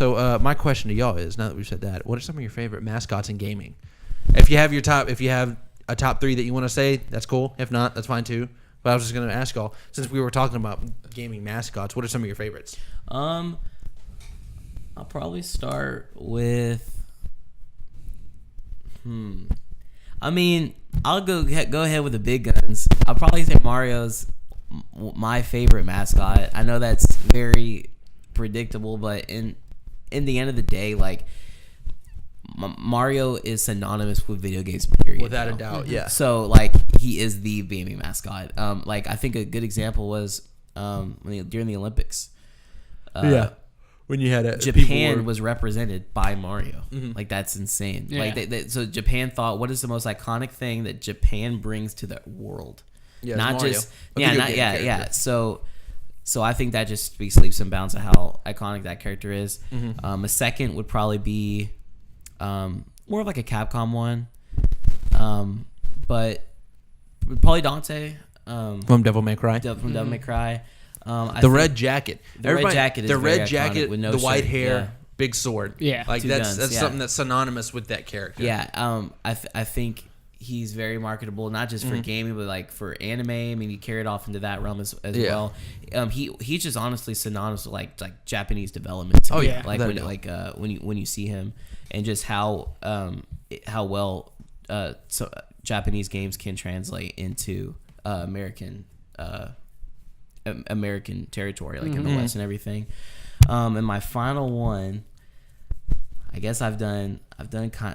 So my question to y'all is, now that we've said that, what are some of your favorite mascots in gaming? If you have a top 3 that you want to say, that's cool. If not, that's fine too. But I was just going to ask y'all, since we were talking about gaming mascots, what are some of your favorites? I'll probably start with. I mean, I'll go ahead with the big guns. I'll probably say Mario's my favorite mascot. I know that's very predictable, but in the end of the day, like Mario is synonymous with video games, period. Without a doubt, yeah. So like he is the gaming mascot. Like I think a good example was during the Olympics. When you had Japan was represented by Mario. Mm-hmm. Like that's insane. Yeah. Like so Japan thought, what is the most iconic thing that Japan brings to the world? Yeah, not Mario. just Yeah. So I think that just speaks leaps and bounds of how iconic that character is. Mm-hmm. A second would probably be more of like a Capcom one, but probably Dante from Devil May Cry. from Devil May Cry. The red jacket. The red jacket is the very red jacket iconic with no the white shirt, hair, yeah. big sword. Yeah. Like Two that's guns, yeah. something that's synonymous with that character. Yeah, I think he's very marketable, not just for gaming, but like for anime. I mean, he carried off into that realm as well. He's just honestly synonymous with like Japanese development. Oh yeah, like when you see him and just how well Japanese games can translate into American territory, like in the West and everything. And my final one, I guess I've done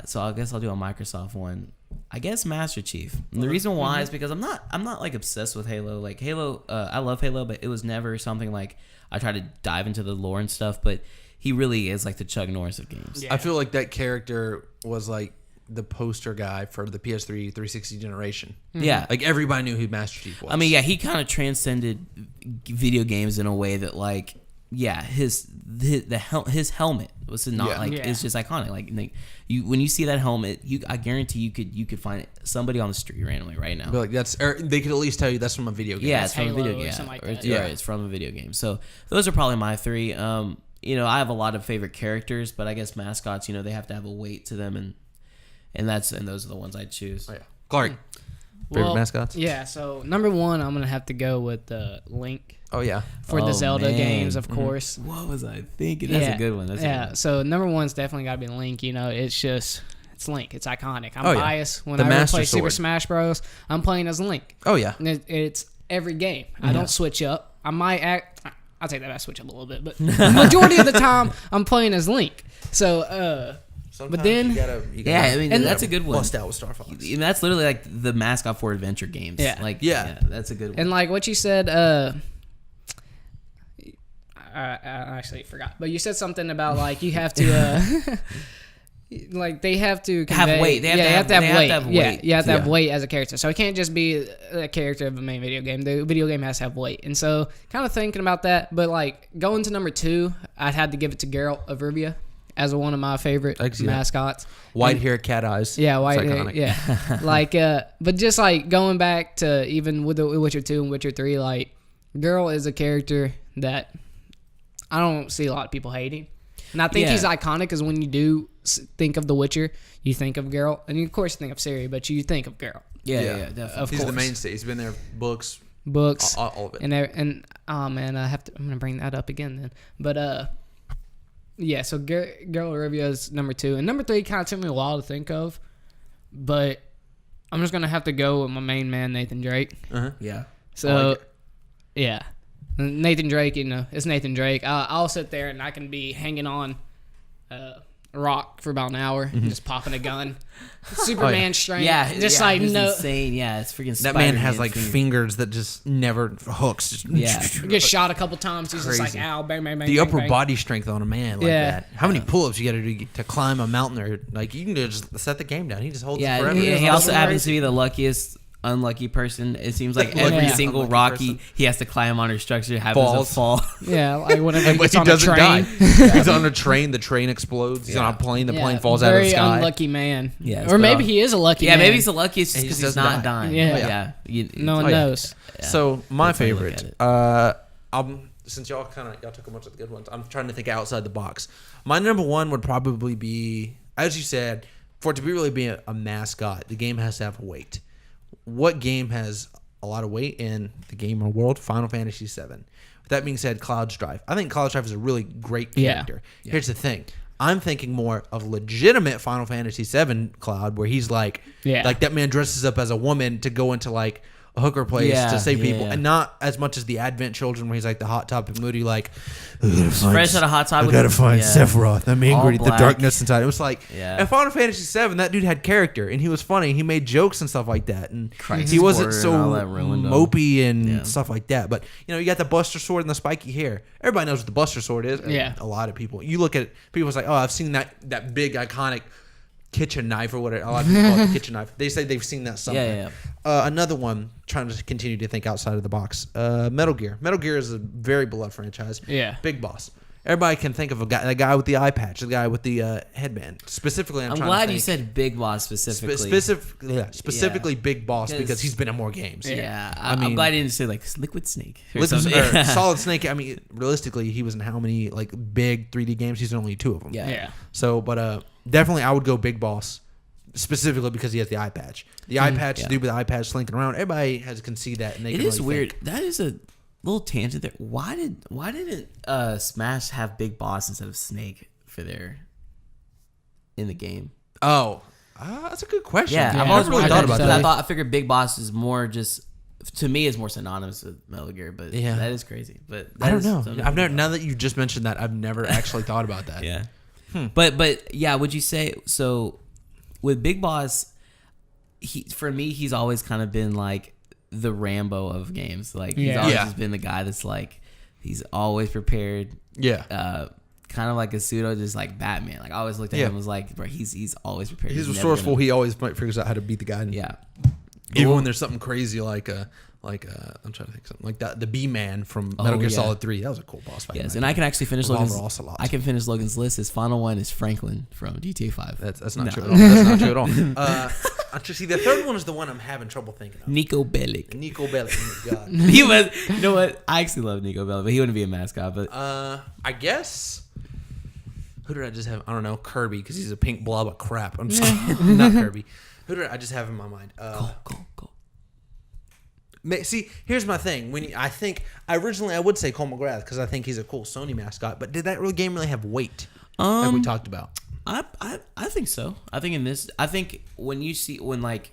so I guess I'll do a Microsoft one. I guess Master Chief. And the reason why is because I'm not like obsessed with Halo. Like Halo, I love Halo, but it was never something like I try to dive into the lore and stuff. But he really is like the Chuck Norris of games. I feel like that character was like the poster guy for the PS3 360 generation. Yeah, like everybody knew who Master Chief was. I mean, yeah, he kind of transcended video games in a way that like. Yeah, his helmet was not it's just iconic. Like you when you see that helmet, I guarantee you could find somebody on the street randomly right now. But like they could at least tell you that's from a video game. Yeah, it's from a video game. Something like that. It's from a video game. So those are probably my 3. I have a lot of favorite characters, but I guess mascots, they have to have a weight to them, and those are the ones I'd choose. Oh, yeah. Clark, favorite mascots? Yeah, so number 1, I'm gonna have to go with Link. Oh yeah, for the Zelda games, of course. What was I thinking? That's a good one. So number 1's definitely got to be Link. It's Link. It's iconic. I'm biased. When I play Super Smash Bros., I'm playing as Link. Oh yeah, and it's every game. I don't switch up. I might I'll take that. I switch up a little bit, but the majority of the time I'm playing as Link. So, sometimes but then you gotta and that's a good one. Bust out with Star Fox. And that's literally like the mascot for adventure games. Yeah, that's a good one. And like what you said, I actually forgot, but you said something about like you have to, like they have to have weight. They have to have weight. Yeah, you have to have weight as a character. So it can't just be a character of a main video game. The video game has to have weight. And so kind of thinking about that, but like going to number 2, I'd have to give it to Geralt of Rivia as one of my favorite mascots. White hair, cat eyes. Yeah, white hair. Yeah, like but just like going back to even with the Witcher 2 and Witcher 3, like Geralt is a character that I don't see a lot of people hating. And I think he's iconic because when you do think of The Witcher, you think of Geralt. And you, of course, think of Ciri, but you think of Geralt. Yeah, definitely. He's the mainstay. He's been there, books, all of it. And oh, man, I'm going to bring that up again then. But, so Geralt of Rivia is number 2. And number 3 kind of took me a while to think of. But I'm just going to have to go with my main man, Nathan Drake. Uh-huh. Yeah. So, yeah. Nathan Drake, it's Nathan Drake. I'll sit there and I can be hanging on a rock for about an hour, just popping a gun. Superman strength. Yeah, like insane. Yeah, it's freaking. That man has like fingers that just never hooks. Just get shot a couple times. He's just like, ow, bang, bang, bang. The bang, upper bang. body strength on a man like that. How many pull-ups you got to do to climb a mountain? Or like you can just set the game down. He just holds it forever. He also happens to be the luckiest unlucky person. It seems like every single rocky he has to climb on or structure happens to fall. Yeah, like whenever he gets on doesn't a train. He's on a train, the train explodes. He's on a plane, the plane falls out of the sky. Very unlucky man. Yeah, or maybe he is a lucky man. Yeah, maybe he's the luckiest because he's not dying. Yeah. No one knows. So my favorite, since y'all took a bunch of the good ones, I'm trying to think outside the box. My number one would probably be, as you said, for it to really be a mascot, the game has to have a weight. What game has a lot of weight in the gamer world? Final Fantasy VII. With that being said, Cloud's Drive. I think Cloud's Drive is a really great character. Yeah. Here's the thing. I'm thinking more of legitimate Final Fantasy VII Cloud, where he's like that man dresses up as a woman to go into like a hooker place to save people, and not as much as the Advent Children, where he's like the Hot Topic moody, like fresh out of Hot Topic. I gotta find Sephiroth. I'm angry. The darkness inside. It was like in Final Fantasy VII, that dude had character, and he was funny. He made jokes and stuff like that, and he wasn't so mopey and stuff like that. But you got the Buster Sword and the spiky hair. Everybody knows what the Buster Sword is. Yeah, a lot of people. You look at people, it's like, oh, I've seen that big iconic kitchen knife or whatever. A lot of people call it the kitchen knife. They say they've seen that somewhere. Another one, trying to continue to think outside of the box. Metal Gear. Metal Gear is a very beloved franchise. Yeah. Big Boss. Everybody can think of the guy with the eye patch, the guy with the headband. Specifically, I'm glad you said Big Boss specifically. Specifically Big Boss, because he's been in more games. Yeah. I'm glad you didn't say like Liquid Snake or Solid Snake. I mean, realistically, he was in how many like big 3D games? He's in only 2 of them. Yeah. So, but definitely I would go Big Boss, specifically because he has the eye patch. The eye patch, the dude with the eye patch slinking around. Everybody can see that, and they. It is really weird. That is a little tangent there. Why didn't Smash have Big Boss instead of Snake for their in the game? Oh, that's a good question. Yeah, I've always really thought about that. I figured Big Boss is more just, to me, is more synonymous with Metal Gear, but that is crazy. But I don't know. I've never. Now that you just mentioned that, I've never actually thought about that. Yeah. But yeah, would you say so? With Big Boss, for me, he's always kind of been like the Rambo of games. Like he's always just been the guy that's like, he's always prepared. Yeah. Kind of like a pseudo, just like Batman. Like I always looked at him and was like, bro, he's always prepared. He's resourceful. He always figures out how to beat the guy. Even when there's something crazy like I'm trying to think of something like that. The B-Man from Metal Gear Solid 3. That was a cool boss fight. Yes, and I can actually finish Logan's. I can finish Logan's list. His final one is Franklin from GTA 5. That's not true at all. That's not true at all. See, the third one is the one I'm having trouble thinking of. Nico Bellic. Nico Bellic. Oh my God. He was. You know what? I actually love Nico Bellic, but he wouldn't be a mascot. But I guess. Who did I just have? I don't know. Kirby, because he's a pink blob of crap. I'm just kidding. Not Kirby. Who did I just have in my mind? Go. See, here's my thing. I originally would say Cole McGrath because I think he's a cool Sony mascot. But did that game really have weight? Like we talked about. I think so. I think when like,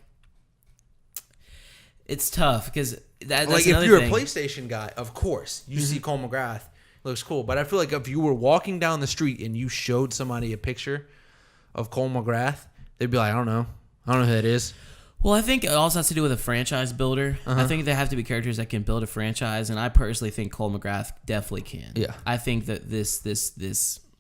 it's tough because that's like if you're a PlayStation guy, of course you see Cole McGrath looks cool. But I feel like if you were walking down the street and you showed somebody a picture of Cole McGrath, they'd be like, I don't know who that is. Well, I think it also has to do with a franchise builder. I think there have to be characters that can build a franchise, and I personally think Cole McGrath definitely can. Yeah, I think that this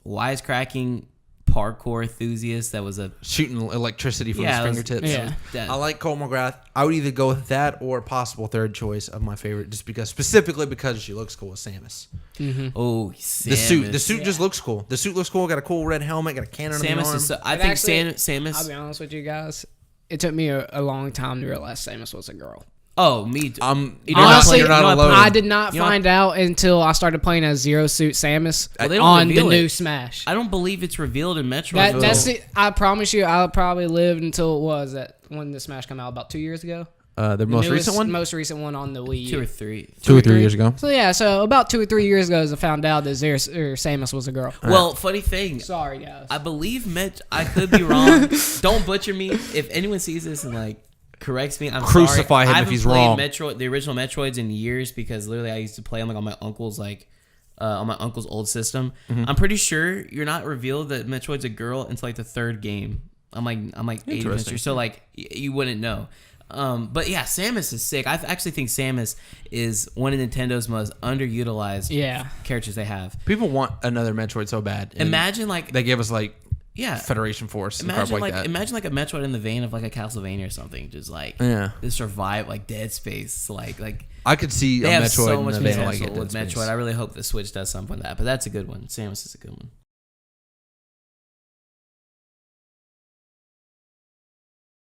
wisecracking parkour enthusiast that was shooting electricity from his fingertips. I like Cole McGrath. I would either go with that or a possible third choice of my favorite, just specifically because she looks cool with Samus. Mm-hmm. Oh, Samus. The suit just looks cool. The suit looks cool. Got a cool red helmet. Got a cannon on the arm. I think Samus. I'll be honest with you guys. It took me a long time to realize Samus was a girl. Oh, me too. Honestly, you're not alone. I did not find out until I started playing as Zero Suit Samus on the new Smash. I don't believe it's revealed in Metroid. That's it. I promise you, I'll probably live until when the Smash came out about 2 years ago. The most recent one? Most recent one on the Wii U. 2 or 3. 2 or 3 years ago. So about 2 or 3 years ago, I found out that Samus was a girl. Well, funny thing. Sorry, guys. I believe I could be wrong. Don't butcher me. If anyone sees this and corrects me, I'm crucify sorry. him if he's wrong. I haven't played the original Metroids in years because literally I used to play them on my uncle's old system. Mm-hmm. I'm pretty sure you're not revealed that Metroid's a girl until the third game. I'm like 80%. So you wouldn't know. But yeah, Samus is sick. I actually think Samus is one of Nintendo's most underutilized characters they have. People want another Metroid so bad. Imagine they give us Federation Force. Imagine that. Imagine a Metroid in the vein of a Castlevania or something. Just survive Dead Space. I could see they a have Metroid so much in the vein potential with Metroid. I really hope the Switch does something like that. But that's a good one. Samus is a good one.